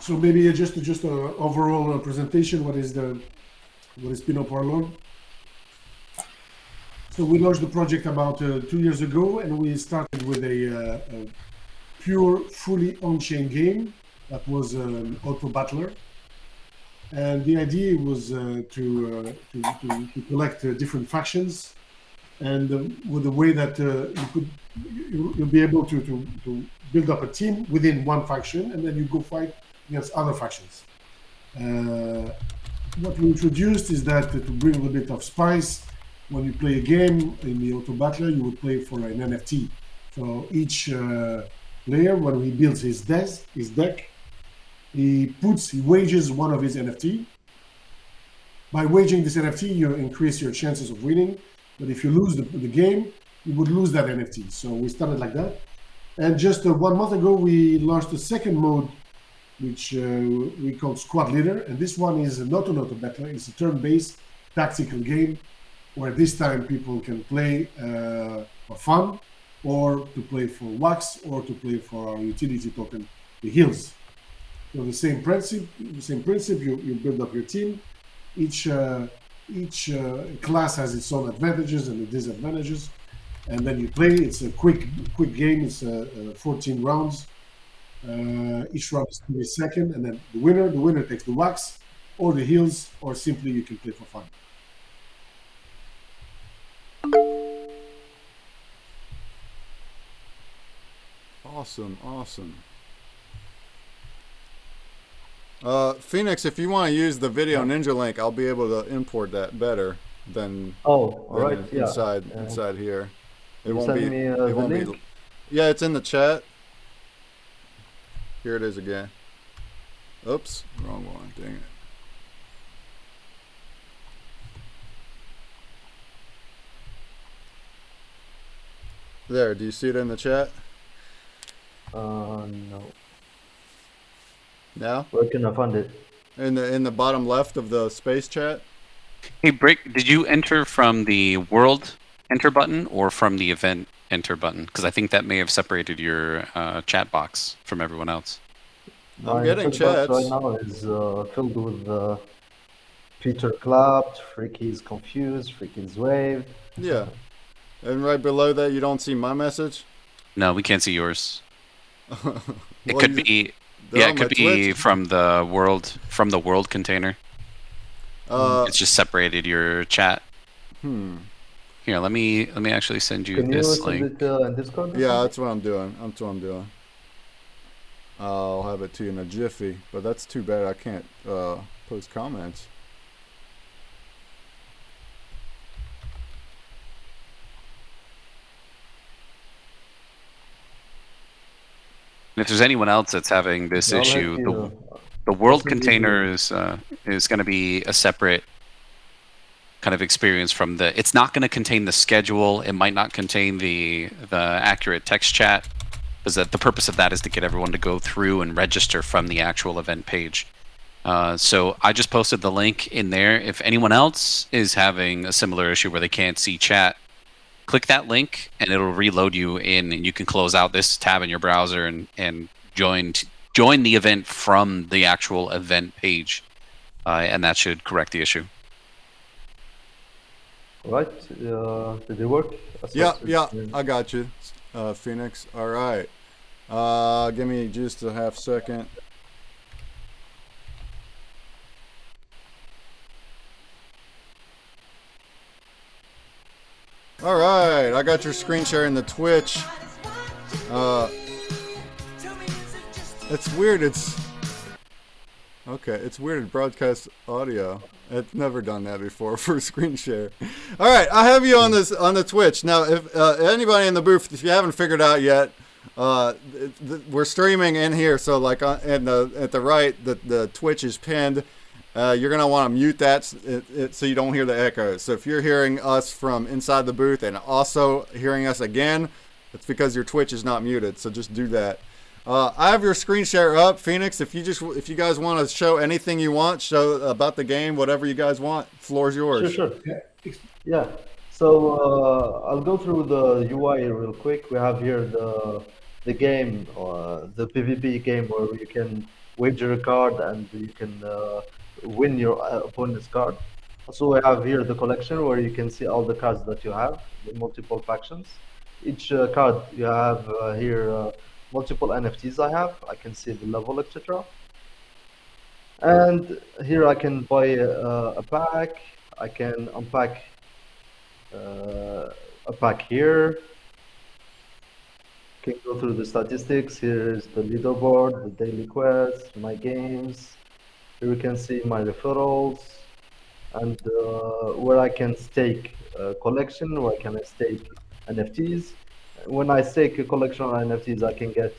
So maybe just an overall presentation. What is Pinup Warlords? So we launched the project about 2 years ago, and we started with a pure, fully on-chain game that was an auto battler. And the idea was to collect different factions, and with the way that you'll be able to build up a team within one faction, and then you go fight against other factions. What we introduced is that to bring a little bit of spice, when you play a game in the auto battler, you would play for an NFT. So each player, when he builds his deck, he wages one of his NFT. By waging this NFT, you increase your chances of winning. But if you lose the game, you would lose that NFT. So we started like that. And just 1 month ago, we launched a second mode, which we call Squad Leader. And this one is not an auto battler. It's a turn-based tactical game where this time people can play for fun, or to play for wax, or to play for our utility token, the Hills. So the same principle, you build up your team. Each class has its own advantages and disadvantages, and then you play. It's a quick game. It's 14 rounds. Each round is 30 seconds, and then the winner takes the wax, or the Hills, or simply you can play for fun. Awesome. Phoenix, if you want to use the video Ninja link, I'll be able to import that better than inside here. It won't be. It won't be. Yeah, it's in the chat. Here it is again. Oops, wrong one. Dang it. There. Do you see it in the chat? No. Now? Where can I find it? In the bottom left of the space chat. Hey, Break, did you enter from the world enter button or from the event enter button? Because I think that may have separated your chat box from everyone else. I'm getting chats. Right now is filled with Peter clapped, Freaky's confused, Freaky's waved. Yeah. And right below that, you don't see my message? No, we can't see yours. Well, It could be... Yeah, it could be from the world container. It's just separated your chat. Here, let me actually send you this link. Can you send it in Discord? Yeah, that's what I'm doing. I'll have it to you in a jiffy, but that's too bad I can't post comments. And if there's anyone else that's having this issue, the world container is going to be a separate kind of experience from the. It's not going to contain the schedule. It might not contain the accurate text chat, because the purpose of that is to get everyone to go through and register from the actual event page. So I just posted the link in there. If anyone else is having a similar issue where they can't see chat, click that link and it'll reload you in, and you can close out this tab in your browser and join the event from the actual event page, and that should correct the issue. Right? Did it work? Yeah, I got you, Phoenix. All right. Give me just a half second. All right, I got your screen share in the Twitch. It's weird. It's weird to broadcast audio. I've never done that before for screen share. All right, I have you on the Twitch now. If anybody in the booth, if you haven't figured out yet, we're streaming in here. So like at the right, the Twitch is pinned. You're going to want to mute that so you don't hear the echoes. So if you're hearing us from inside the booth and also hearing us again, it's because your Twitch is not muted. So just do that. I have your screen share up, Phoenix. If you guys want to show anything you want, show about the game, whatever you guys want, floor's yours. Sure. Yeah. So I'll go through the UI real quick. We have here the game, the PvP game, where you can wager a card, and you can win your opponent's card. Also, we have here the collection where you can see all the cards that you have, the multiple factions. Each card you have here multiple NFTs I have. I can see the level, etc. And here I can buy a pack. I can unpack a pack here. Can go through the statistics. Here is the leaderboard, the daily quests, my games. Here we can see my referrals, and where I can stake a collection, where can I stake NFTs. When I stake a collection of NFTs, I can get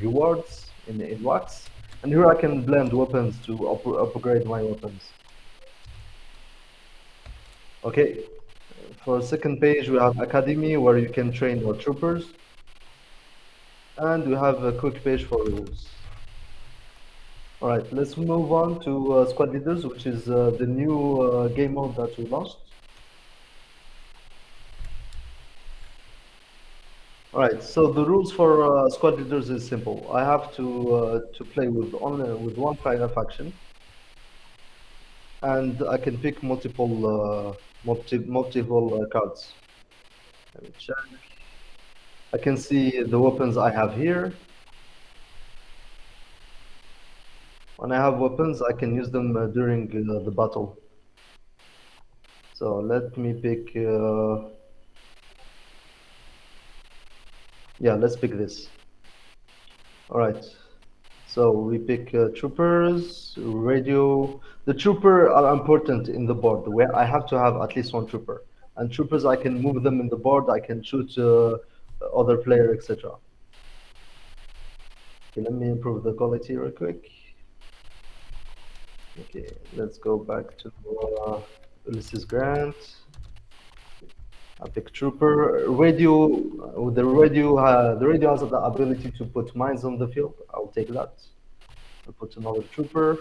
rewards in Wax. And here I can blend weapons to upgrade my weapons. Okay, for second page we have Academy, where you can train your troopers. And we have a quick page for rules. Alright, let's move on to Squad Leaders, which is the new game mode that we launched. Alright, so the rules for Squad Leaders is simple. I have to play with only with one player faction, and I can pick multiple cards. Let me check. I can see the weapons I have here. When I have weapons, I can use them during the battle. So let me pick. Yeah, let's pick this. All right. So we pick troopers, radio. The trooper are important in the board. Where I have to have at least one trooper. And troopers, I can move them in the board. I can shoot other player, etc. Okay, let me improve the quality real quick. Okay, let's go back to Ulysses Grant. I pick trooper. Radio. The radio has the ability to put mines on the field. I'll take that. I'll put another trooper.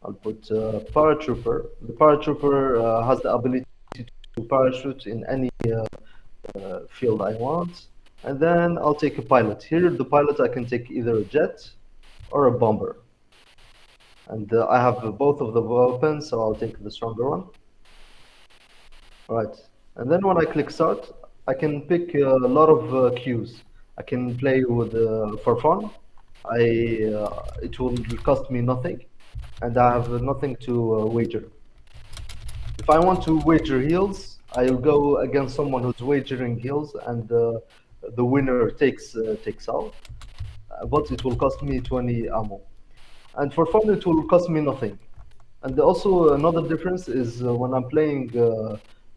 I'll put paratrooper. The paratrooper has the ability to parachute in any field I want. And then I'll take a pilot. Here, the pilot, I can take either a jet or a bomber. And I have both of the weapons, so I'll take the stronger one. All right. And then when I click start, I can pick a lot of queues. I can play with for fun. It will cost me nothing, and I have nothing to wager. If I want to wager heals, I'll go against someone who's wagering heals, and the winner takes out. But it will cost me 20 ammo. And for fun, it will cost me nothing. And also another difference is when I'm playing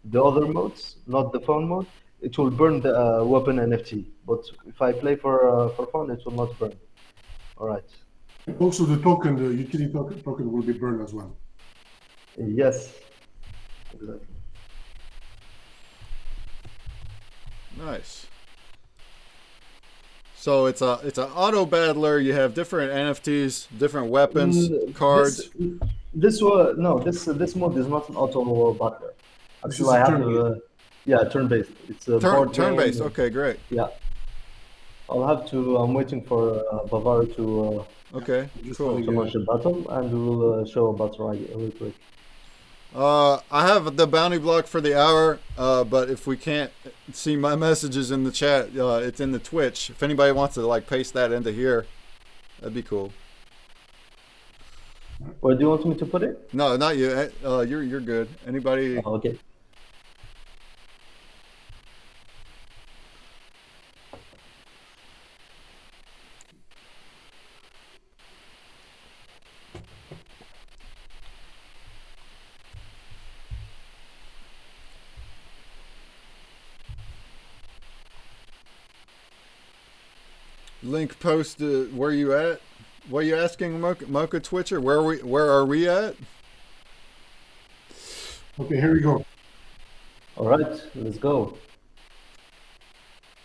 the other modes, not the fun mode, it will burn the weapon NFT. But if I play for fun, it will not burn. All right. Also, the token, the utility token will be burned as well. Yes, exactly. Nice. So it's an auto battler. You have different NFTs, different weapons, cards. This mode is not an auto battler. Actually, I have turn-based. It's a board turn-based. game. Okay, great. Yeah. I'll have to. I'm waiting for Bavar to. Okay, cool. To launch a battle, and we'll show a battle real quick. I have the bounty block for the hour, but if we can't see my messages in the chat, it's in the Twitch. If anybody wants to like paste that into here, that'd be cool. Where do you want me to put it? No, not you. You're good. Anybody? Oh, okay. Link post where you at? What are you asking, Mocha Twitcher? Where are we at? Okay, here we go. All right, let's go.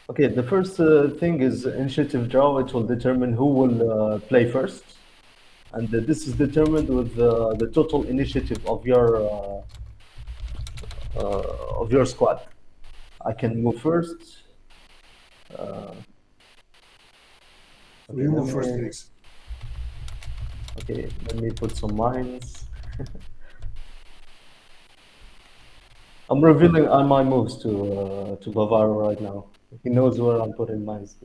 Okay, the first thing is initiative draw. It will determine who will play first, and this is determined with the total initiative of your squad. I can move first. So you move first, please. Okay, let me put some mines. I'm revealing all my moves to Bavaro right now. He knows where I'm putting mines.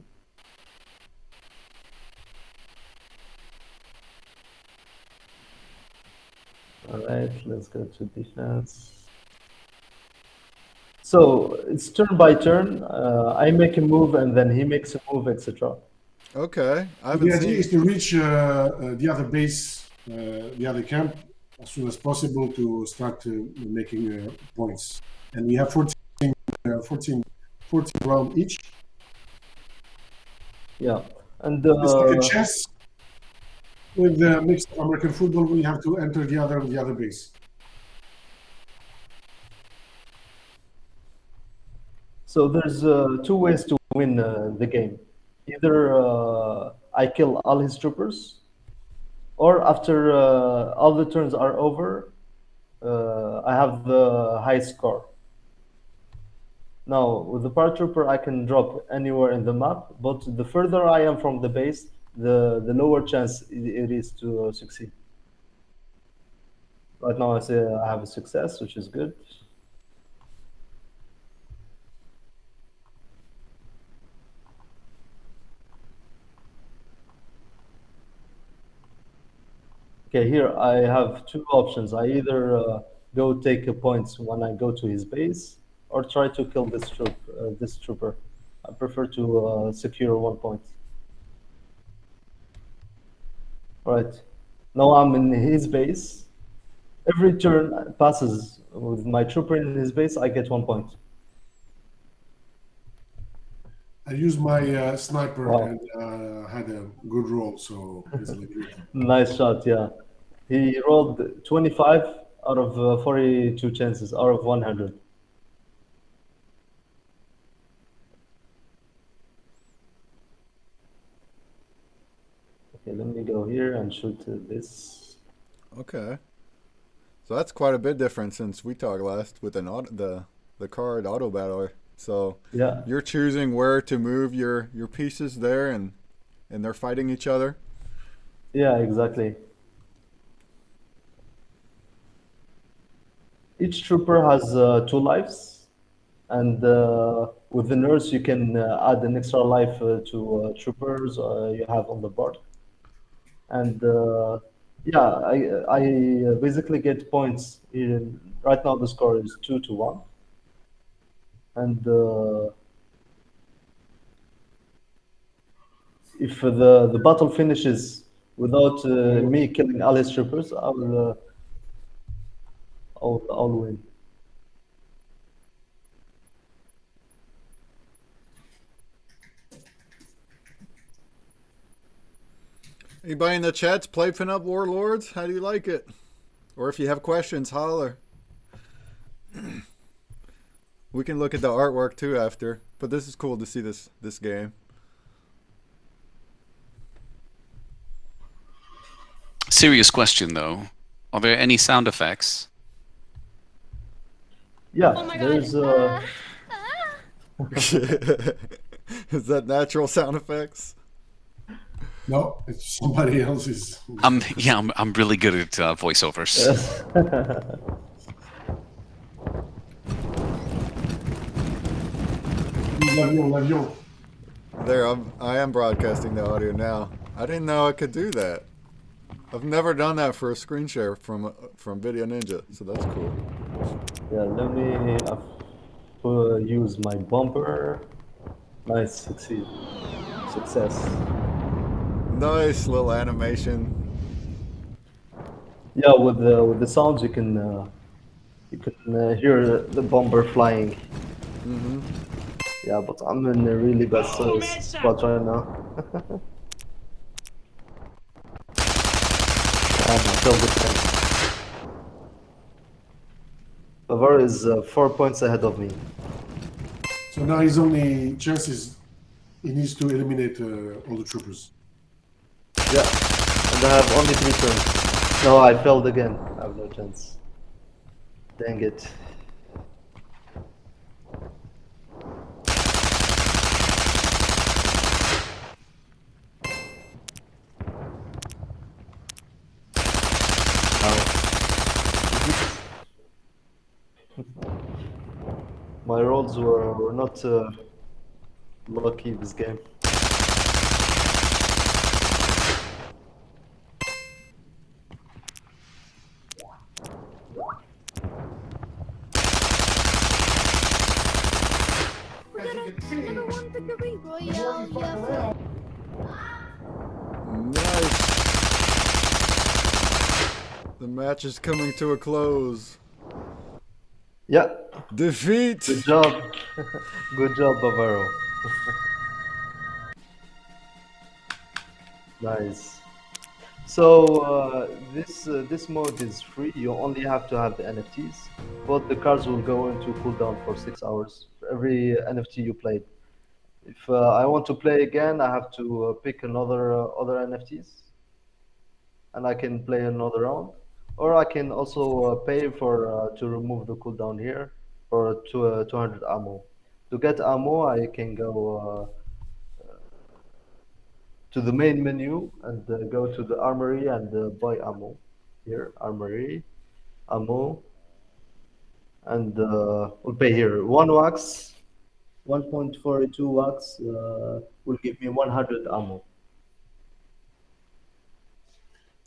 All right, let's go to defense. So it's turn by turn. I make a move and then he makes a move, etc. Okay, I The haven't idea seen. is to reach the other base, the other camp, as soon as possible to start making points. And we have 14 round each. Yeah, and It's like a chess with mixed American football. We have to enter the other base. so there's two ways to win the game. Either I kill all his troopers, or after all the turns are over, I have the high score. Now, with the paratrooper, I can drop anywhere in the map, but the further I am from the base, the lower chance it is to succeed. Right now, I say I have a success, which is good. Okay, here I have two options. I either go take a points when I go to his base, or try to kill this trooper. I prefer to secure 1 point. All right, now I'm in his base. Every turn passes with my trooper in his base, I get 1 point. I used my sniper Wow. and had a good roll, so easily beat. Nice shot, yeah. He rolled 25 out of 42 chances, out of 100. Okay, let me go here and shoot this. Okay, so that's quite a bit different since we talked last with the card auto battler. So Yeah, you're choosing where to move your pieces there, and they're fighting each other. yeah, exactly. Each trooper has 2 lives, and with the nurse, you can add an extra life to troopers you have on the board. And yeah, I basically get points. Right now, the score is 2-1, and if the battle finishes without me killing all his troopers, I'll win. Anybody in the chats play Pinup Warlords? How do you like it? Or if you have questions, holler. We can look at the artwork too after, but this is cool to see this game. Serious question though. Are there any sound effects? Yeah, Oh my there's god. Is that natural sound effects? No, it's somebody else's. I'm really good at voiceovers. L'avion. There, I am broadcasting the audio now. I didn't know I could do that. I've never done that for a screen share from Video Ninja, so that's cool. Yeah, let me use my bumper. Nice, success. Nice little animation. Yeah, with the sounds you can hear the bomber flying. Mm-hmm. Yeah, but I'm in a really bad spot right now. I killed the tank. Bavar is 4 points ahead of me. So now his only chance is he needs to eliminate all the troopers. Yeah, and I have only 3 turns. No, I failed again. I have no chance. Dang it. My rolls were not lucky this game. Nice. The match is coming to a close. Yeah, Defeat. good job. Good job, Bavaro. Nice. So this mode is free. You only have to have the NFTs, but the cards will go into cooldown for 6 hours for every NFT you played. If I want to play again, I have to pick another other NFTs, and I can play another round. Or I can also pay for to remove the cooldown here for 200 ammo. To get ammo, I can go to the main menu and go to the armory and buy ammo. Here, armory, ammo, and we'll pay here. 1 wax, 1.42 wax will give me 100 ammo.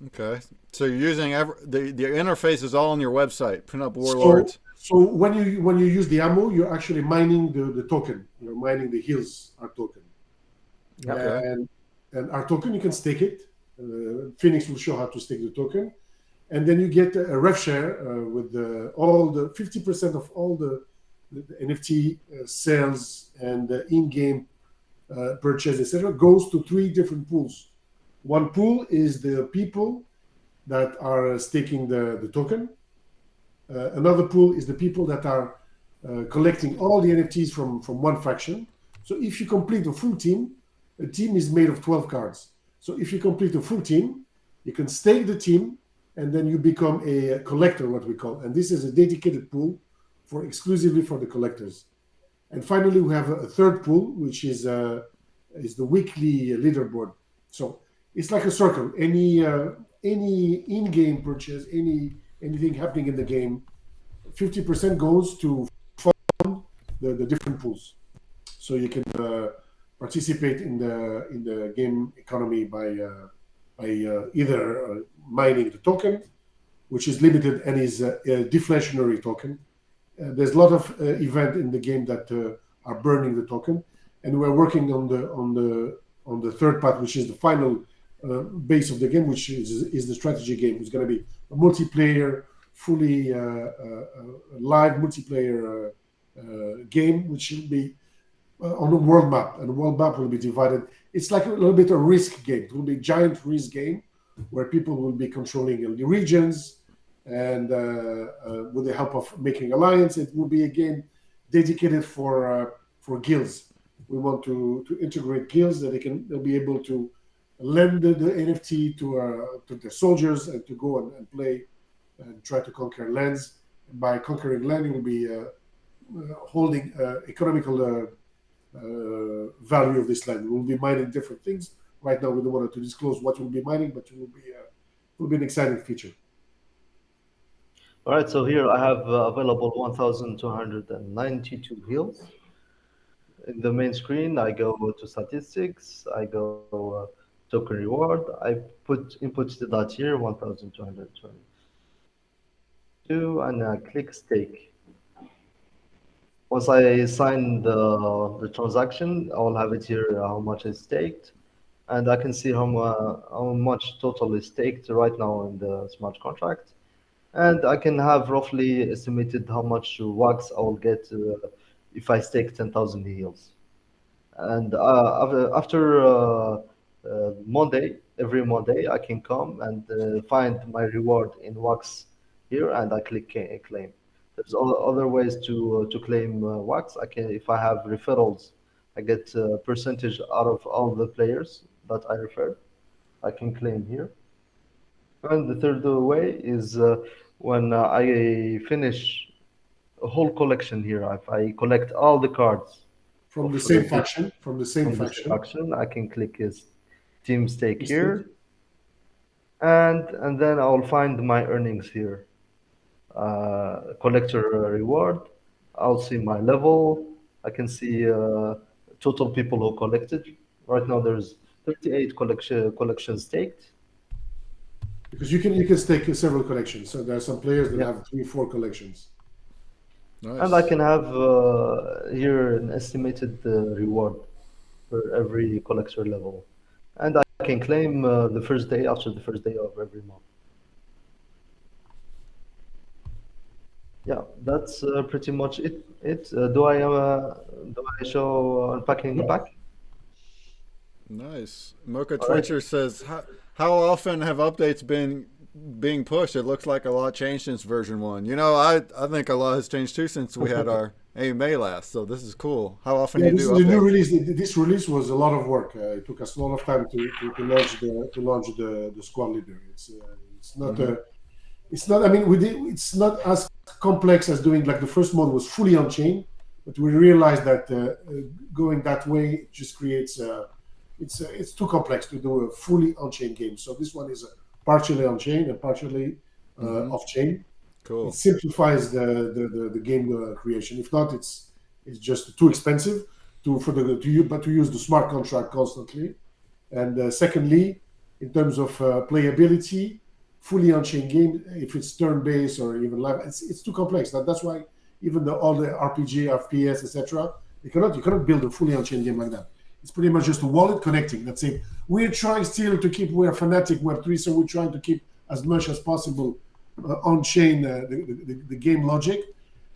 Okay. So you're using the interface is all on your website, Pinup So, Warlords. so when you use the ammo, you're actually mining the token. You're mining the heals art token. Okay. And our token, you can stake it. Phoenix will show how to stake the token. And then you get a rev share with all the 50% of all the NFT sales and the in-game purchase, etc., goes to 3 different pools. One pool is the people that are staking the token. Another pool is the people that are collecting all the NFTs from one faction. So if you complete a full team, a team is made of 12 cards. So if you complete a full team, you can stake the team, and then you become a collector, what we call. And this is a dedicated pool exclusively for the collectors. And finally, we have a third pool, which is the weekly leaderboard. So it's like a circle. Any in-game purchase, anything happening in the game, 50% goes to fund the different pools. So you can participate in the game economy by either mining the token, which is limited and is a deflationary token. There's a lot of event in the game that are burning the token, and we're working on the third part, which is the final base of the game, which is the strategy game. It's going to be a multiplayer, fully live multiplayer game, which will be on a world map, and the world map will be divided. It's like a little bit a risk game. It will be a giant risk game where people will be controlling the regions, and with the help of making alliance, it will be a game dedicated for guilds. We want to integrate guilds that they'll be able to lend the NFT to the soldiers and to go and play and try to conquer lands. And by conquering land, you will be holding economical value of this land. We will be mining different things. Right now, we don't want to disclose what we'll be mining, but it will be an exciting feature. All right, so here I have available 1,292 heals. In the main screen, I go to statistics, I go token reward, I input the dot here, 1,222, and I click stake. Once I sign the transaction, I'll have it here how much is staked, and I can see how much total is staked right now in the smart contract. And I can have roughly estimated how much wax I will get if I stake 10,000 heals. And after Monday, every Monday, I can come and find my reward in wax here, and I click claim. There's other ways to claim wax. I can, if I have referrals, I get a percentage out of all the players that I referred. I can claim here. And the third way is when I finish a whole collection here. If I collect all the cards from the same faction, I can click his team stake here, and then I'll find my earnings here. Collector reward. I'll see my level. I can see total people who collected. Right now, there's 38 collections staked. Because you can stake several collections. So there are some players that Yeah. have 3-4 collections. Nice. And I can have here an estimated reward for every collector level. And I can claim the first day after the first day of every month. Yeah, that's pretty much it. Do I show unpacking the pack? Nice. Mocha All right. Twitcher says, how often have updates been being pushed? It looks like a lot changed since version 1. You know, I think a lot has changed too since we had our AMA last. So this is cool. How often Yeah, do you this do is the new updates? release. This release was a lot of work. It took us a lot of time to launch the squad leader. It's not it's not. I mean, it's not as complex as doing like the first mode was fully on chain, but we realized that going that way just creates it's too complex to do a fully on chain game. So this one is partially on chain and partially off chain. Cool. It simplifies the game creation. If not, it's just too expensive to use the smart contract constantly. And secondly, in terms of playability, fully on-chain game, if it's turn-based or even live, it's too complex. That's why even all the RPG, FPS, etc., you cannot build a fully on-chain game like that. It's pretty much just a wallet connecting. That's it. We're trying still to keep. We're fanatic Web3, so we're trying to keep as much as possible on-chain the game logic.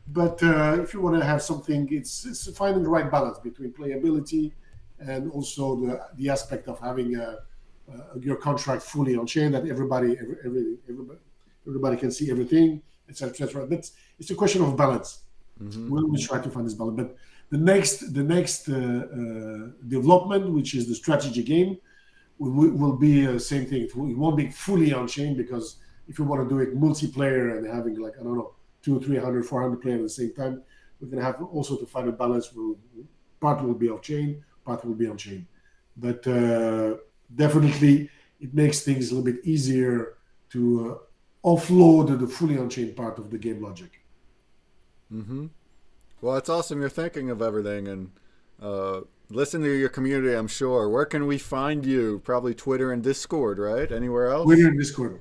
But if you want to have something, it's finding the right balance between playability and also the aspect of having your contract fully on chain that everybody can see everything, etc., etc. But it's a question of balance. We'll always try to find this balance. But the next development, which is the strategy game, will be same thing. It won't be fully on chain because if you want to do it multiplayer and having like I don't know 200, 300, 400 players at the same time, we're gonna have also to find a balance. Part will be off chain, part will be on chain. But definitely, it makes things a little bit easier to offload the fully on-chain part of the game logic. Well, it's awesome you're thinking of everything and listen to your community, I'm sure. Where can we find you? Probably Twitter and Discord, right? Anywhere else? Twitter and Discord.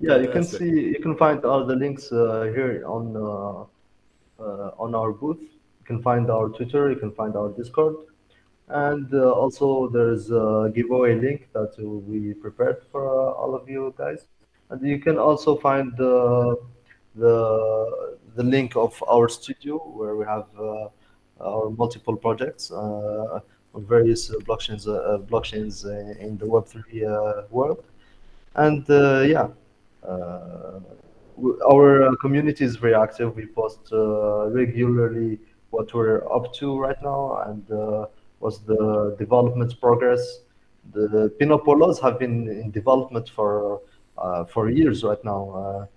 Yeah, Fantastic. you can find all the links here on our booth. You can find our Twitter, you can find our Discord, and also there's a giveaway link that we prepared for all of you guys. And you can also find the link of our studio where we have our multiple projects on various blockchains in the Web3 world. And yeah, our community is very active. We post regularly what we're up to right now and what's the development progress. The Pinup Warlords have been in development for years right now.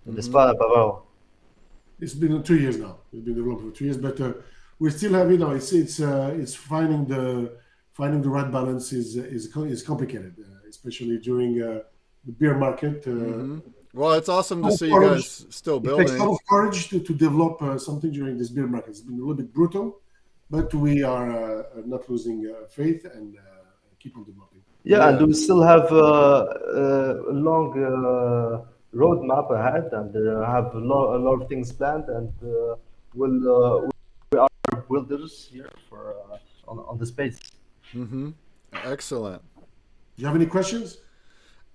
N'est-ce pas, Bavaro? It's been 2 years now. It's been developed for 2 years, but we still have it's finding the right balance is complicated, especially during the bear market. Well, it's awesome to see you guys still It takes a building. lot of courage to develop something during this bear market. It's been a little bit brutal, but we are not losing faith and keep on developing. Yeah, and we still have a long roadmap ahead, and have a lot of things planned, and we are builders here for on the space. Excellent. Do you have any questions?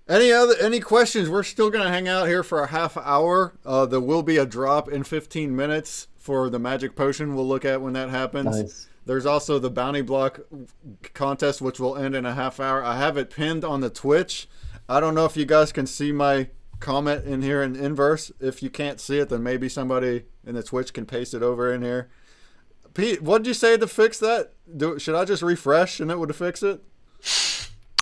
Any questions? We're still going to hang out here for a half hour. There will be a drop in 15 minutes for the magic potion we'll look at when that happens. Nice. There's also the bounty block contest, which will end in a half hour. I have it pinned on the Twitch. I don't know if you guys can see my comment in here in inverse. If you can't see it, then maybe somebody in the Twitch can paste it over in here. Pete, what did you say to fix that? Should I just refresh and it would fix it?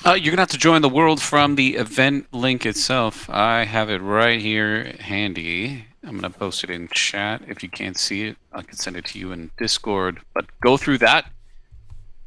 You're going to have to join the world from the event link itself. I have it right here handy. I'm going to post it in chat. If you can't see it, I can send it to you in Discord. But go through that.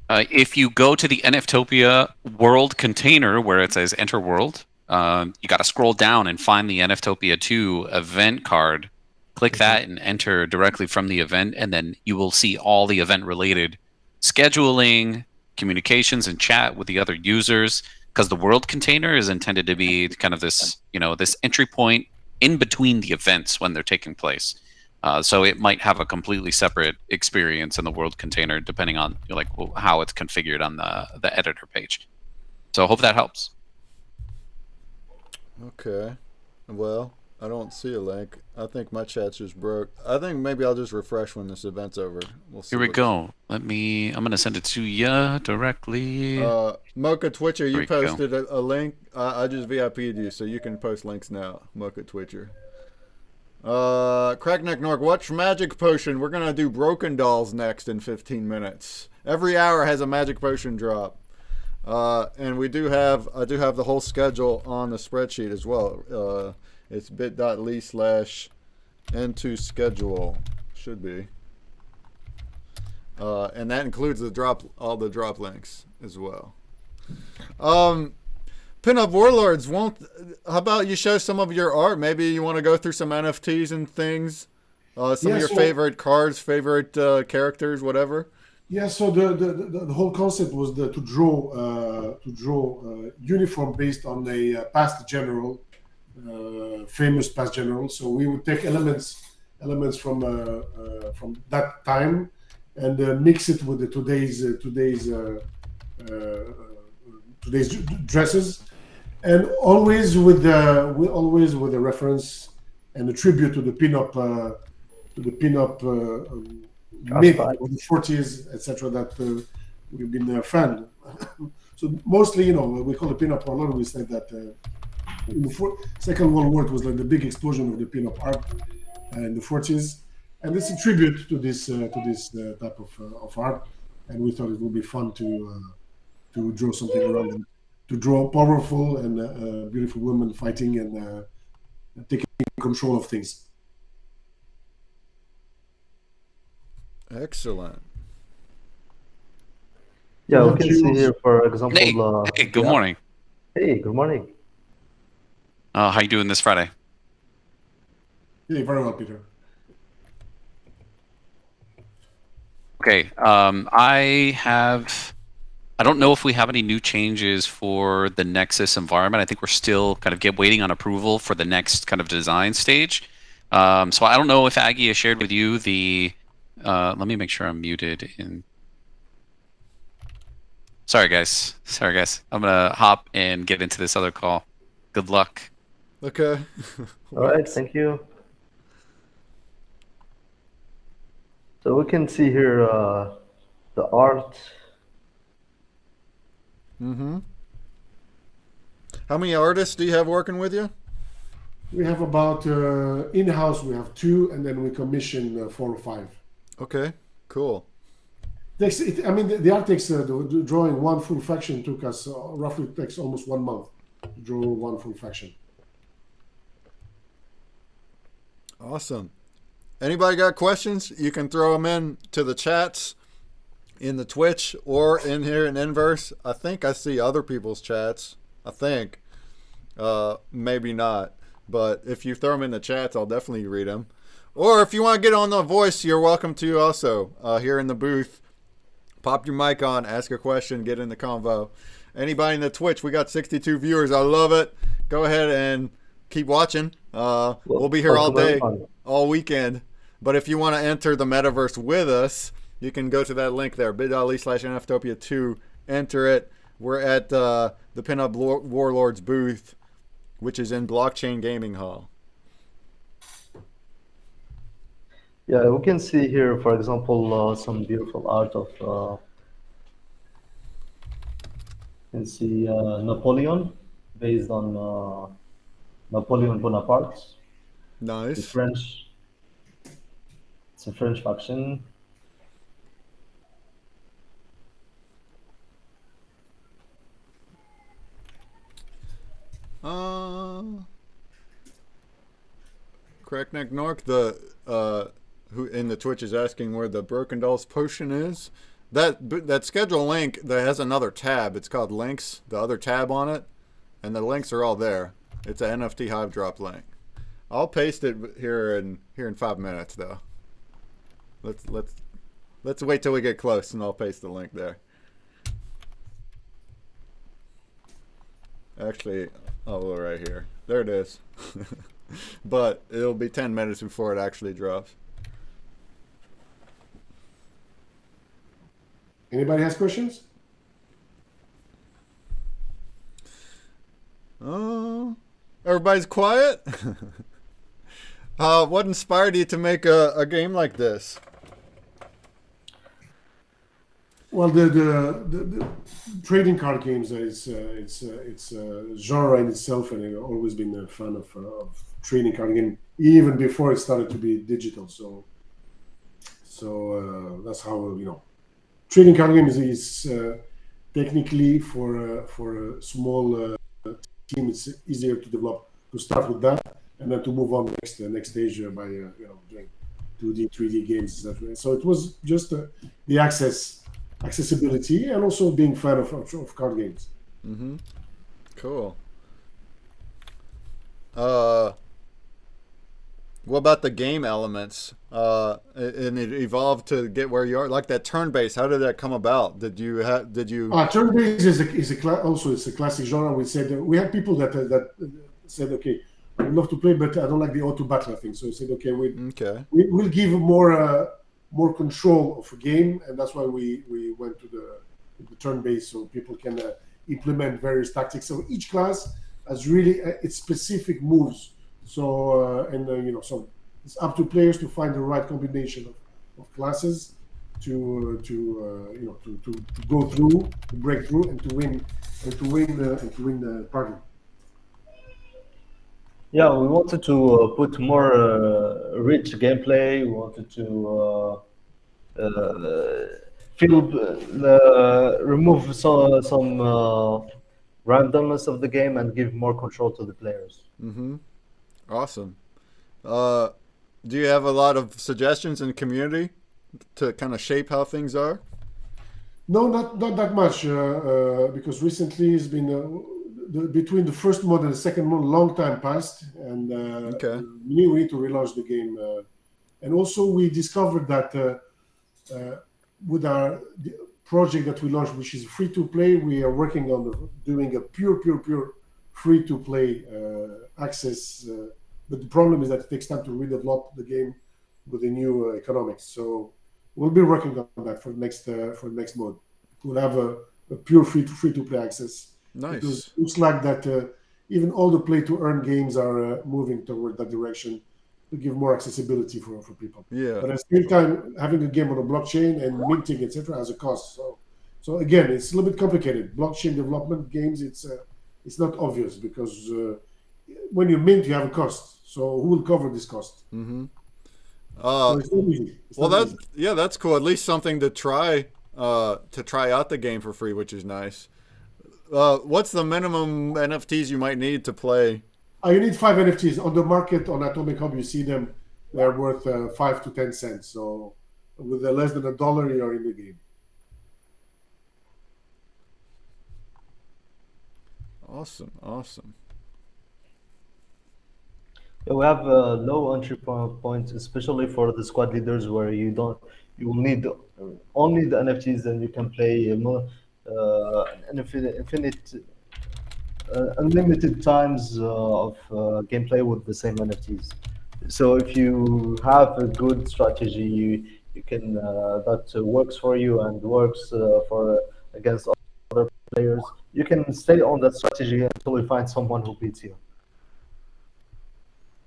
If you go to the NFTOPIA world container where it says enter world, you got to scroll down and find the NFTOPIA 2 event card. Click that and enter directly from the event, and then you will see all the event-related scheduling, communications, and chat with the other users. Because the world container is intended to be kind of this, this entry point in between the events when they're taking place. So it might have a completely separate experience in the world container, depending on how it's configured on the editor page. So I hope that helps. Okay. Well, I don't see a link. I think my chat's just broke. I think maybe I'll just refresh when this event's over. We'll see. Here we go. I'm going to send it to you directly. Mocha Twitcher, you posted go. a link. I just VIP'd you, so you can post links now. Mocha Twitcher. Crackneck Nork, watch Magic Potion. We're going to do Broken Dolls next in 15 minutes. Every hour has a Magic Potion drop. And I do have the whole schedule on the spreadsheet as well. It's bit.ly/n2 schedule. Should be. And that includes all the drop links as well. Pinup Warlords, how about you show some of your art? Maybe you want to go through some NFTs and things. Some of your favorite cards, favorite characters, whatever. Yeah, so the whole concept was to draw uniform based on a past general, famous past general. So we would take elements from that time and mix it with today's dresses, and always with a reference and a tribute to the pinup myth of the 40s, etc. That we've been a fan. So mostly, we call it Pinup Warlords. We said that in the Second World War it was like the big explosion of the pinup art in the 40s, and it's a tribute to this type of art. And we thought it would be fun to draw something around it, to draw powerful and beautiful women fighting and taking control of things. Excellent. Yeah, we can see here, for example. Hey, good morning. Hey, good morning. How you doing this Friday? Yeah, very well, Peter. Okay, I don't know if we have any new changes for the Nexus environment. I think we're still kind of waiting on approval for the next kind of design stage. So I don't know if Aggie has shared with you the. Let me make sure I'm muted. Sorry, guys. I'm gonna hop and get into this other call. Good luck. Okay. All right, thank you. So we can see here the art. Mm-hmm. How many artists do you have working with you? We have about in-house. We have 2, and then we commission 4 or 5. Okay, cool. The art takes the drawing one full fraction took us roughly takes almost 1 month to draw one full fraction. Awesome. Anybody got questions? You can throw them in to the chats in the Twitch or in here in Inverse. I think I see other people's chats. I think. Maybe not. But if you throw them in the chats, I'll definitely read them. Or if you want to get on the voice, you're welcome to also. Here in the booth, pop your mic on, ask a question, get in the convo. Anybody in the Twitch, we got 62 viewers. I love it. Go ahead and keep watching. We'll be here all day, all weekend. But if you want to enter the metaverse with us, you can go to that link there, bit.ly/NFTOPIA2. Enter it. We're at the Pinup Warlords booth, which is in Blockchain Gaming Hall. Yeah, we can see here, for example, some beautiful art of, you can see Napoleon, based on Napoleon Bonaparte. Nice. It's a French faction. Crackneck Nork, who in the Twitch is asking where the Broken Dolls potion is. That schedule link that has another tab. It's called links. The other tab on it and the links are all there. It's an NFT Hive drop link. I'll paste it here in 5 minutes though. Let's wait till we get close, and I'll paste the link there. Actually, oh, right here. There it is. But it'll be 10 minutes before it actually drops. Anybody has questions? Oh, everybody's quiet. What inspired you to make a game like this? Well, the trading card games it's a genre in itself, and I've always been a fan of trading card game even before it started to be digital. So that's how trading card games is technically for a small team. It's easier to develop, to start with that, and then to move on next stage by doing 2D, 3D games. So it was just the accessibility, and also being fan of card games. Mm-hmm. Cool. What about the game elements? And it evolved to get where you are, like that turn-based. How did that come about? Did you? Turn-based is a classic genre. We had people that said, okay, I'd love to play, but I don't like the auto battler thing. So we said, okay, we'll give more control of a game, and that's why we went to the turn-based, so people can implement various tactics. So each class has really its specific moves. So so it's up to players to find the right combination of classes to go through, to break through, and to win the party. Yeah, we wanted to put more rich gameplay. We wanted to remove some randomness of the game and give more control to the players. Mm-hmm. Awesome. Do you have a lot of suggestions in the community to kind of shape how things are? No, not that much, because recently it's been between the first mod and the second mod, long time passed, and we need to relaunch the game. And also we discovered that with our project that we launched, which is free to play, we are working on doing a pure free to play access. But the problem is that it takes time to redevelop the game with the new economics. So we'll be working on that for the next mode. We'll have a pure free to play access. Nice. Because it looks like that even all the play to earn games are moving toward that direction to give more accessibility for people. Yeah. But at the same time, having a game on a blockchain and minting, etc., has a cost. So again, it's a little bit complicated. Blockchain development games, it's not obvious, because when you mint, you have a cost. So who will cover this cost? Mm-hmm. So it's not easy. That's cool. At least something to try out the game for free, which is nice. What's the minimum NFTs you might need to play? You need 5 NFTs on the market. On Atomic Hub, you see them; they're worth 5 to 10 cents. So with less than $1, you're in the game. Awesome. Yeah, we have low entry points, especially for the squad leaders, where you will need only the NFTs, and you can play unlimited times of gameplay with the same NFTs. So if you have a good strategy, you can that works for you and works against other players, you can stay on that strategy until you find someone who beats you.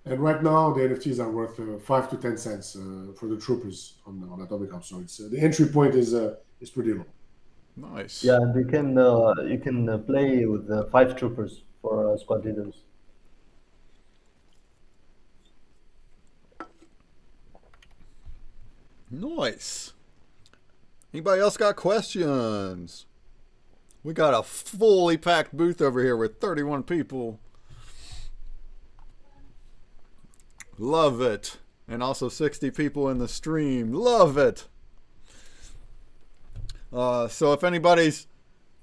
And right now, the NFTs are worth 5 to 10 cents for the troopers on Atomic Hub. So it's the entry point is pretty low. Nice. Yeah, and you can play with 5 troopers for squad leaders. Nice. Anybody else got questions? We got a fully packed booth over here with 31 people. Love it. And also 60 people in the stream. Love it. So if anybody's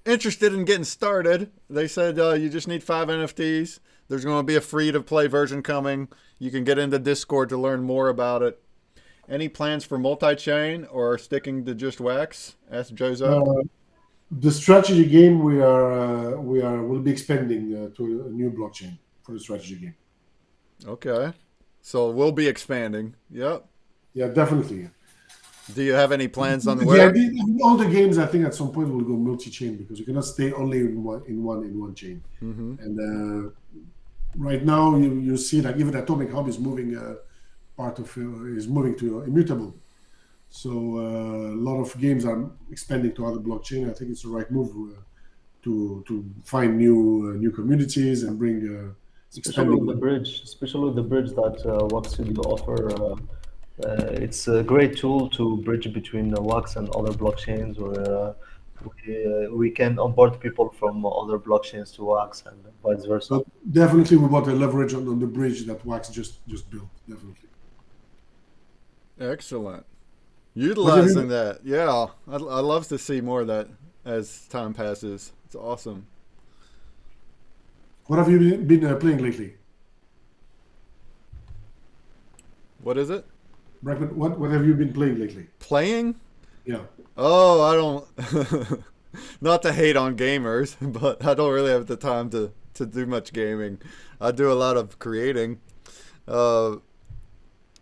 interested in getting started, they said you just need 5 NFTs. There's going to be a free-to-play version coming. You can get into Discord to learn more about it. Any plans for multi-chain or sticking to just Wax? Asked Jozo. The strategy game we'll be expanding to a new blockchain for the strategy game. Okay, so we'll be expanding. Yep. Yeah, definitely. Do you have any plans on The where? idea, all the games, I think, at some point will go multi-chain because you cannot stay only in one chain. Mm-hmm. And right now, you see that even Atomic Hub is moving is moving to immutable. So a lot of games are expanding to other blockchain. I think it's the right move to find new communities and bring. Especially with the bridge that Wax Studio offer. It's a great tool to bridge between Wax and other blockchains, where we can onboard people from other blockchains to Wax and vice versa. So definitely, we want to leverage on the bridge that Wax just built. Definitely. Excellent. Utilizing that, yeah. I'd love to see more of that as time passes. It's awesome. What have you been playing lately? What is it? Brackman, what have you been playing lately? Playing? Yeah. Oh, I don't. Not to hate on gamers, but I don't really have the time to do much gaming. I do a lot of creating.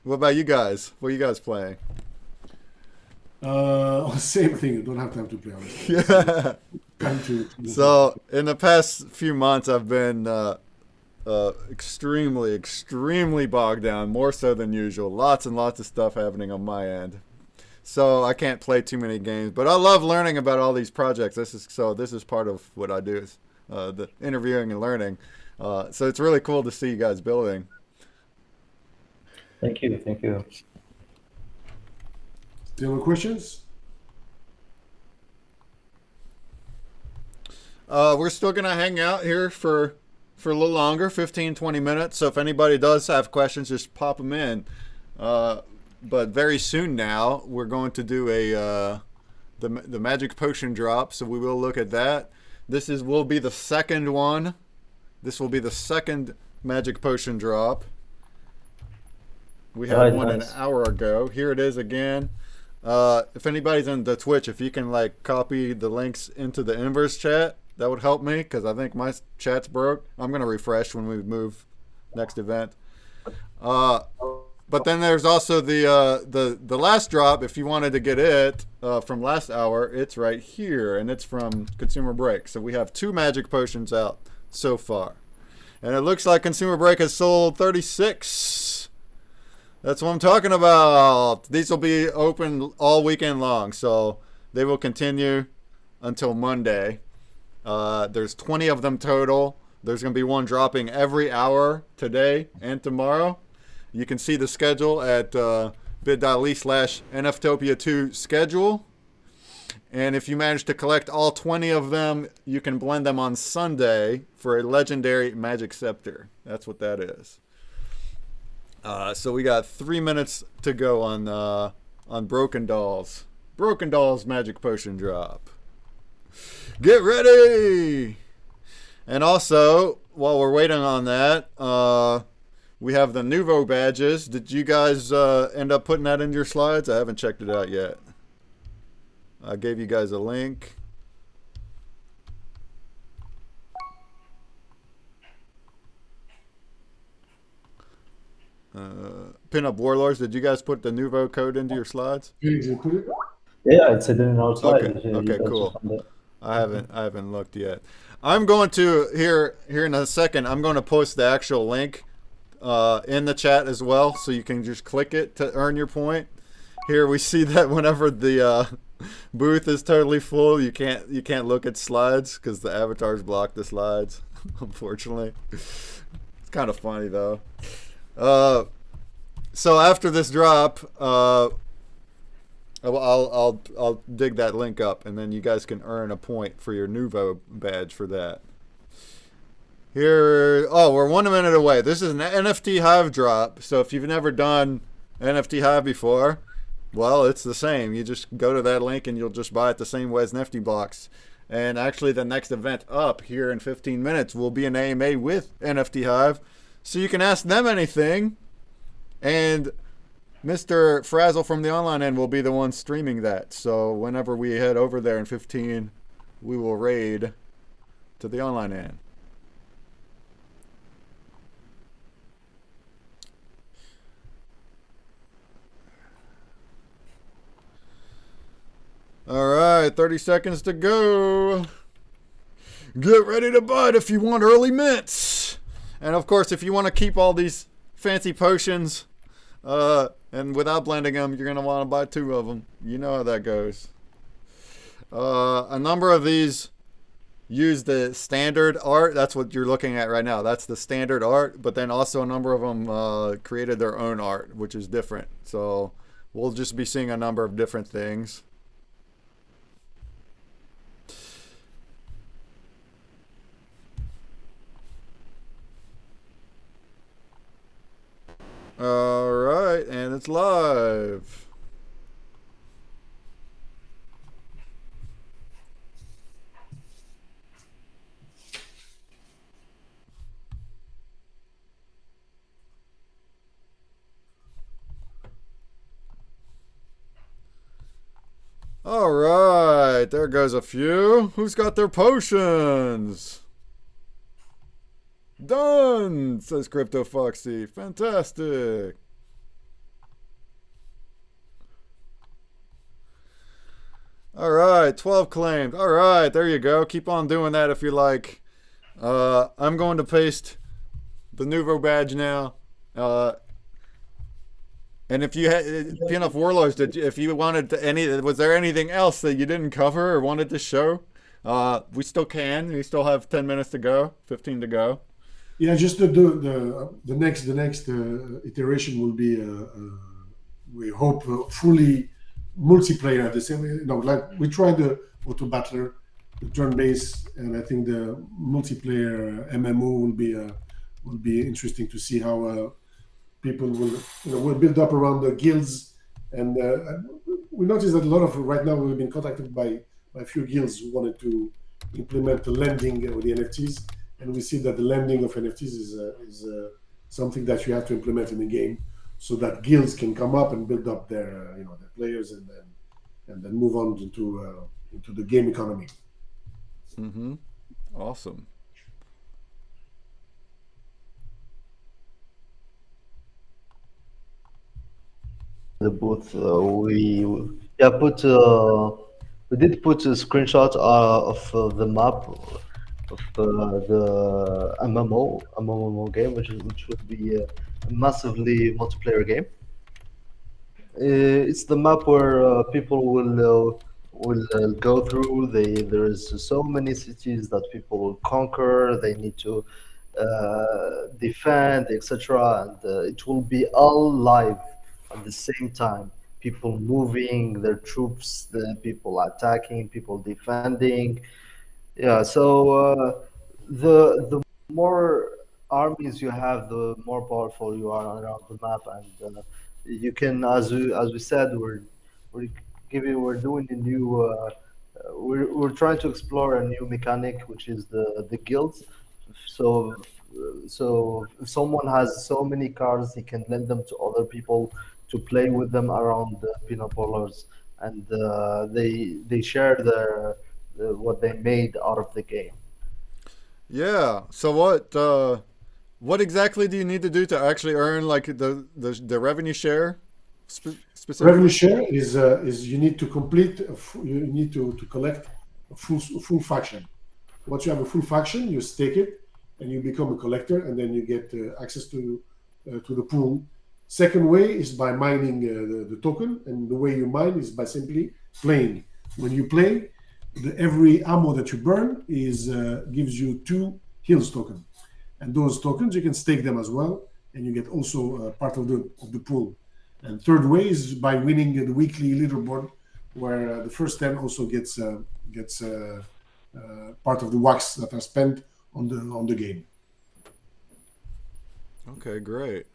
What about you guys? What are you guys playing? Same thing. You don't have time to play, honestly. Yeah. So in the past few months, I've been extremely bogged down, more so than usual. Lots and lots of stuff happening on my end. So I can't play too many games, but I love learning about all these projects. This is part of what I do, is the interviewing and learning. So it's really cool to see you guys building. Thank you. Any other questions? We're still going to hang out here for a little longer, 15-20 minutes. So if anybody does have questions, just pop them in. But very soon now, we're going to do the magic potion drop. So we will look at that. Will be the second one. This will be the second magic potion drop. We had one an hour ago. Here it is again. If anybody's in the Twitch, if you can copy the links into the inverse chat, that would help me, because I think my chat's broke. I'm gonna refresh when we move next event. But then there's also the last drop. If you wanted to get it from last hour, it's right here, and it's from ConsumerBreak. So we have 2 magic potions out so far, and it looks like ConsumerBreak has sold 36. That's what I'm talking about. These will be open all weekend long, so they will continue until Monday. There's 20 of them total. There's going to be one dropping every hour today and tomorrow. You can see the schedule at bit.ly/NFTOPIA2 schedule. And if you manage to collect all 20 of them, you can blend them on Sunday for a legendary magic scepter. That's what that is. So we got 3 minutes to go on Broken Dolls. Broken Dolls magic potion drop. Get ready! And also, while we're waiting on that, we have the Nuvo badges. Did you guys end up putting that into your slides? I haven't checked it out yet. I gave you guys a link. Pinup Warlords, did you guys put the Nuvo code into your slides? Yeah, it's hidden outside. Okay, cool. I haven't looked yet. I'm going to here in a second. I'm going to post the actual link in the chat as well, so you can just click it to earn your point. Here we see that whenever the booth is totally full, you can't look at slides because the avatars block the slides. Unfortunately, it's kind of funny though. So after this drop, I'll dig that link up, and then you guys can earn a point for your Nuvo badge for that. Here, we're 1 minute away. This is an NFT Hive drop. So if you've never done NFT Hive before, well, it's the same. You just go to that link and you'll just buy it the same way as NFT blocks. And actually, the next event up here in 15 minutes will be an AMA with NFT Hive. So you can ask them anything. And Mr. Frazzle from the online end will be the one streaming that. So whenever we head over there in 15, we will raid to the online end. All right, 30 seconds to go. Get ready to buy it if you want early mints. And of course, if you want to keep all these fancy potions, and without blending them, you're going to want to buy 2 of them. You know how that goes. A number of these use the standard art. That's what you're looking at right now. That's the standard art. But then also a number of them created their own art, which is different. So we'll just be seeing a number of different things. All right, and it's live. All right, there goes a few. Who's got their potions? Done, says Crypto Foxy. Fantastic. All right, 12 claimed. All right, there you go. Keep on doing that if you like. I'm going to paste the Nouveau badge now. And if you had Pinup Warlords, if you wanted to was there anything else that you didn't cover or wanted to show? We still can. We still have 10 minutes to go, 15 to go. Yeah, just the next iteration will be we hope fully multiplayer at the same. Like we tried the auto battler, the turn based, and I think the multiplayer MMO will be interesting to see how people will build up around the guilds, and we noticed that a lot of right now we've been contacted by a few guilds who wanted to implement the lending with the NFTs. And we see that the lending of NFTs is something that you have to implement in the game, so that guilds can come up and build up their their players and then move on into the game economy. Mm-hmm. Awesome. The booth we did put a screenshot of the map of the MMO game, which would be a massively multiplayer game. It's the map where people will go through. There is so many cities that people will conquer. They need to defend, etc. And it will be all live at the same time. People moving their troops, the people attacking, people defending. Yeah, so the more armies you have, the more powerful you are around the map, and you can, as we said, we're doing a new, we're trying to explore a new mechanic, which is the guilds. So if someone has so many cards, he can lend them to other people to play with them around the Pinup Warlords, and they share their what they made out of the game. Yeah. So what exactly do you need to do to actually earn like the revenue share? Specifically? Revenue share is you need to complete you need to collect a full faction. Once you have a full faction, you stake it and you become a collector, and then you get access to the pool. Second way is by mining the token, and the way you mine is by simply playing. When you play, every ammo that you burn gives you 2 heals token, and those tokens you can stake them as well, and you get also part of the pool. And third way is by winning the weekly leaderboard, where the first 10 also gets part of the wax that are spent on the game. Okay, great.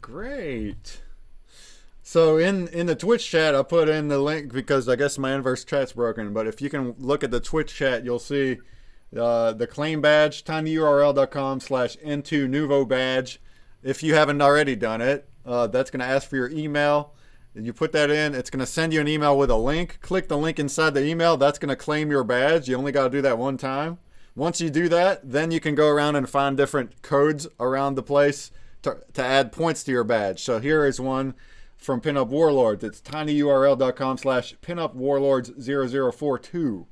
Great. So in the Twitch chat, I put in the link because I guess my inverse chat's broken. But if you can look at the Twitch chat, you'll see the claim badge, tinyurl.com/into nouveau badge. If you haven't already done it, that's going to ask for your email. You put that in, it's going to send you an email with a link. Click the link inside the email. That's going to claim your badge. You only got to do that one time. Once you do that, then you can go around and find different codes around the place to add points to your badge. So here is one from Pinup Warlords. It's tinyurl.com/pinupwarlords0042.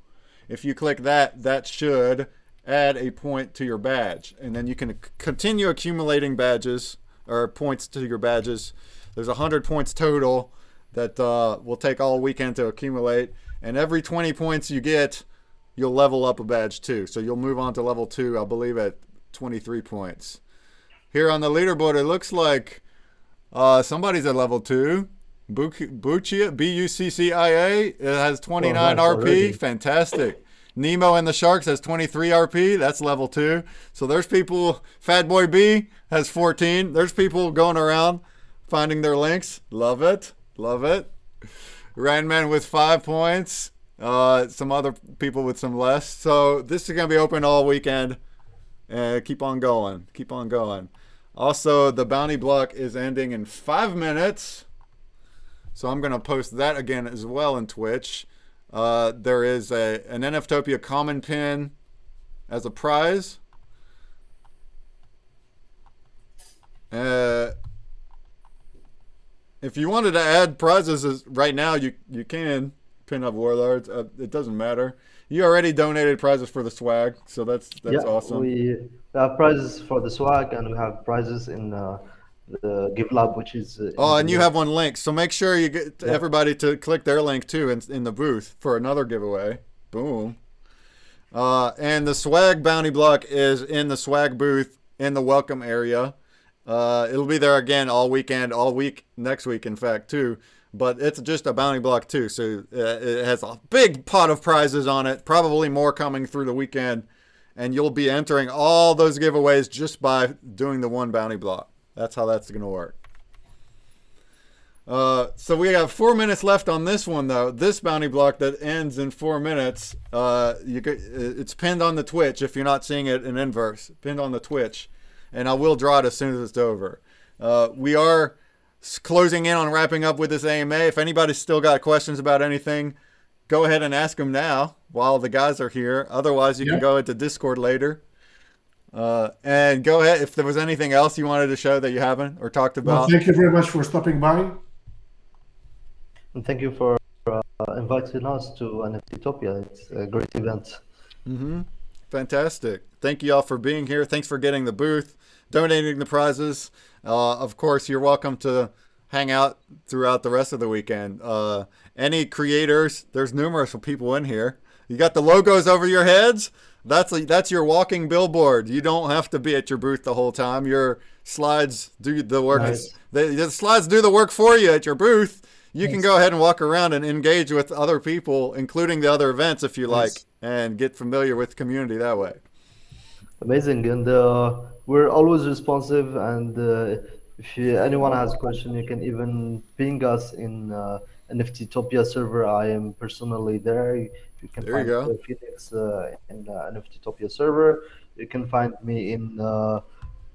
If you click that, that should add a point to your badge. And then you can continue accumulating badges or points to your badges. There's 100 points total that will take all weekend to accumulate. And every 20 points you get, you'll level up a badge too. So you'll move on to level 2, I believe, at 23 points. Here on the leaderboard, it looks like somebody's at level 2. Buccia, B-U-C-C-I-A. It has 29 RP. Already. Fantastic. Nemo and the Sharks has 23 RP. That's level 2. So there's people. Fatboy B has 14. There's people going around finding their links. Love it. Love it. Randman with 5 points. Some other people with some less. So this is going to be open all weekend. Keep on going. Keep on going. Also, the bounty block is ending in 5 minutes. So I'm going to post that again as well in Twitch. There is an NFTOPIA common pin as a prize. If you wanted to add prizes right now, you can. Pinup Warlords. It doesn't matter. You already donated prizes for the swag, so that's awesome. We have prizes for the swag, and we have prizes in the Give Lab, which is. And you have one link, so make sure you get everybody to click their link too in the booth for another giveaway. Boom. And the swag bounty block is in the swag booth in the welcome area. It'll be there again all weekend, all week next week, in fact, too. But it's just a bounty block too, so it has a big pot of prizes on it, probably more coming through the weekend, and you'll be entering all those giveaways just by doing the one bounty block. That's how that's going to work. So we have 4 minutes left on this one, though. This bounty block that ends in 4 minutes, it's pinned on the Twitch if you're not seeing it in inverse. Pinned on the Twitch, and I will draw it as soon as it's over. We are closing in on wrapping up with this AMA. If anybody's still got questions about anything, go ahead and ask them now while the guys are here. Otherwise, you can go into Discord later. And go ahead if there was anything else you wanted to show that you haven't or talked about. Well, thank you very much for stopping by. And thank you for inviting us to NFTOPIA. It's a great event. Mm-hmm. Fantastic. Thank you all for being here. Thanks for getting the booth, donating the prizes. Of course, you're welcome to hang out throughout the rest of the weekend. Any creators, there's numerous people in here. You got the logos over your heads. That's your walking billboard. You don't have to be at your booth the whole time. Your slides do the work. Nice. The slides do the work for you at your booth. You can go ahead and walk around and engage with other people, including the other events if you like, and get familiar with the community that way. Amazing. And we're always responsive. And if anyone has a question, you can even ping us in NFTOPIA server. I am personally there. You can find Felix in NFTOPIA server. You can find me in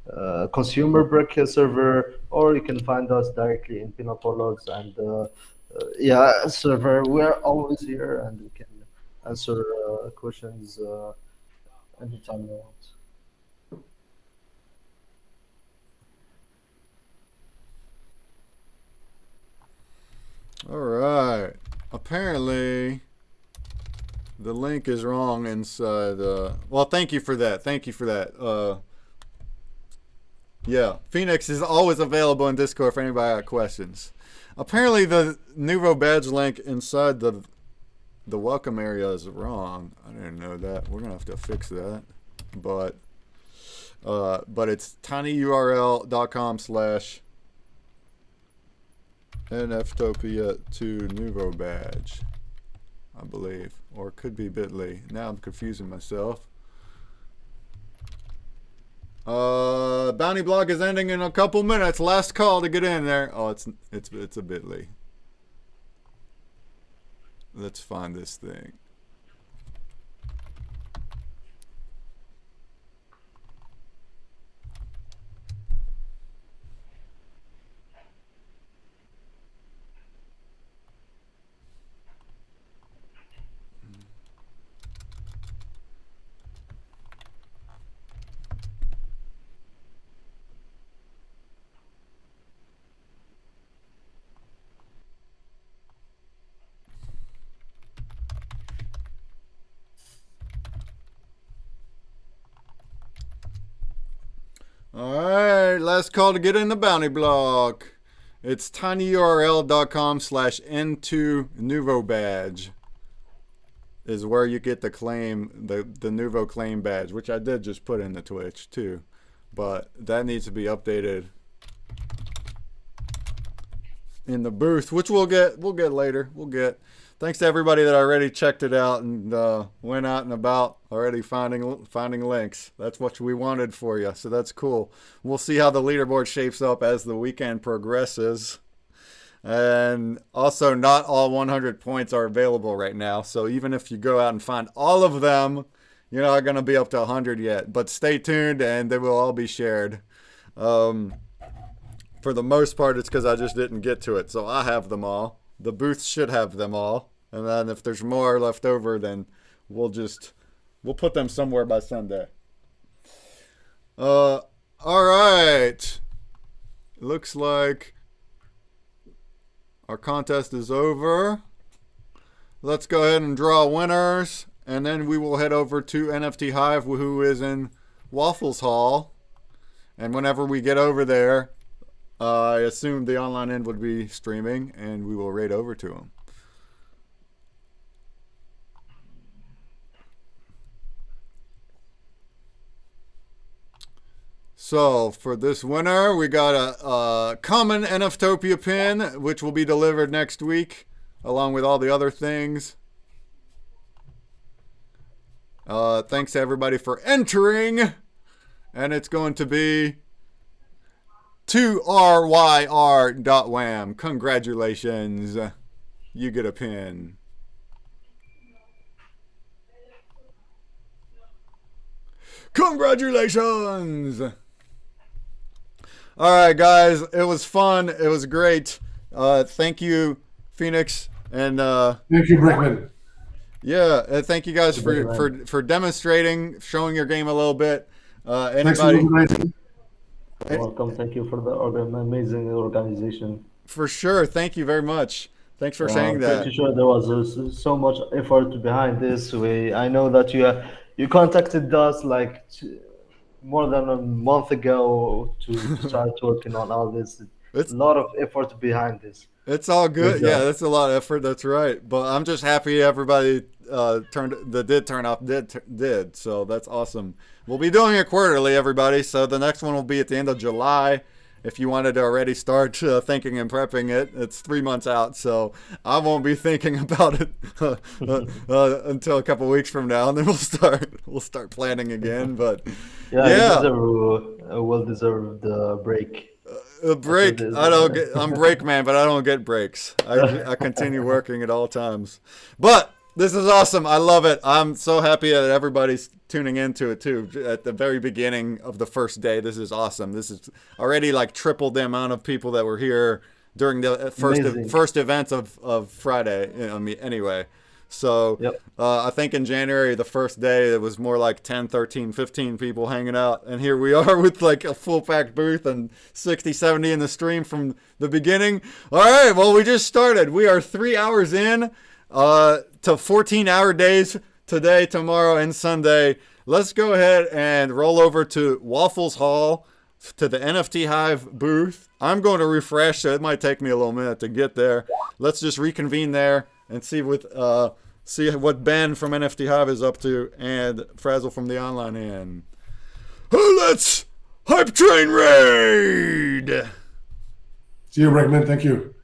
ConsumerBreak server, or you can find us directly in Pinup Warlords and server. We're always here, and we can answer questions anytime you want. All right. Apparently, the link is wrong inside. Well, thank you for that. Thank you for that. Yeah, Phoenix is always available in Discord for anybody got questions. Apparently, the Nouveau badge link inside the welcome area is wrong. I didn't know that. We're gonna have to fix that. But it's tinyurl.com/NFTOPIA to Nouveau badge, I believe, or it could be bit.ly. Now I'm confusing myself. Bounty block is ending in a couple minutes. Last call to get in there. Oh, it's a bit late. Let's find this thing. Alright, last call to get in the bounty block. It's tinyurl.com/n2nouveau badge is where you get the claim, the nouveau claim badge, which I did just put in the Twitch too. But that needs to be updated in the booth, which we'll get later. Thanks to everybody that already checked it out and went out and about already finding links. That's what we wanted for you, so that's cool. We'll see how the leaderboard shapes up as the weekend progresses. And also, not all 100 points are available right now, so even if you go out and find all of them, you're not going to be up to 100 yet. But stay tuned, and they will all be shared. For the most part, it's because I just didn't get to it, so I have them all. The booth should have them all. And then if there's more left over, then we'll put them somewhere by Sunday. All right. Looks like our contest is over. Let's go ahead and draw winners, and then we will head over to NFT Hive, who is in Waffles Hall. And whenever we get over there, I assume the online end would be streaming, and we will raid over to him. So for this winner, we got a common NFTOPIA pin, which will be delivered next week, along with all the other things. Thanks to everybody for entering, and it's going to be 2ryr.wham. Congratulations, you get a pin. Congratulations. All right, guys, it was fun. It was great. Thank you, Phoenix, and thank you, Breckman. Yeah, thank you guys for demonstrating, showing your game a little bit. Anybody? You're welcome. Thank you for the amazing organization. For sure. Thank you very much. Thanks for saying that. Pretty sure there was so much effort behind this. I know that you contacted us like more than a month ago to start working on all this. It's a lot of effort behind this. It's all good. Yeah, that's a lot of effort. That's right. But I'm just happy everybody did. So that's awesome. We'll be doing it quarterly, everybody. So the next one will be at the end of July. If you wanted to already start thinking and prepping it, it's 3 months out. So I won't be thinking about it until a couple weeks from now, and then we'll start planning again. But yeah. We'll deserve the break. A break. I'm break man, but I don't get breaks. I continue working at all times. But this is awesome. I love it. I'm so happy that everybody's tuning into it too. At the very beginning of the first day, this is awesome. This is already like triple the amount of people that were here during the first events of Friday. Anyway. So I think in January, the first day, it was more like 10, 13, 15 people hanging out. And here we are with like a full packed booth and 60, 70 in the stream from the beginning. All right, well, we just started. We are 3 hours in to 14-hour days today, tomorrow, and Sunday. Let's go ahead and roll over to Waffles Hall, to the NFT Hive booth. I'm going to refresh, so it might take me a little minute to get there. Let's just reconvene there and see what Ben from NFT Hive is up to, and Frazzle from the online end. Let's hype train raid. See you, Bregman. Thank you.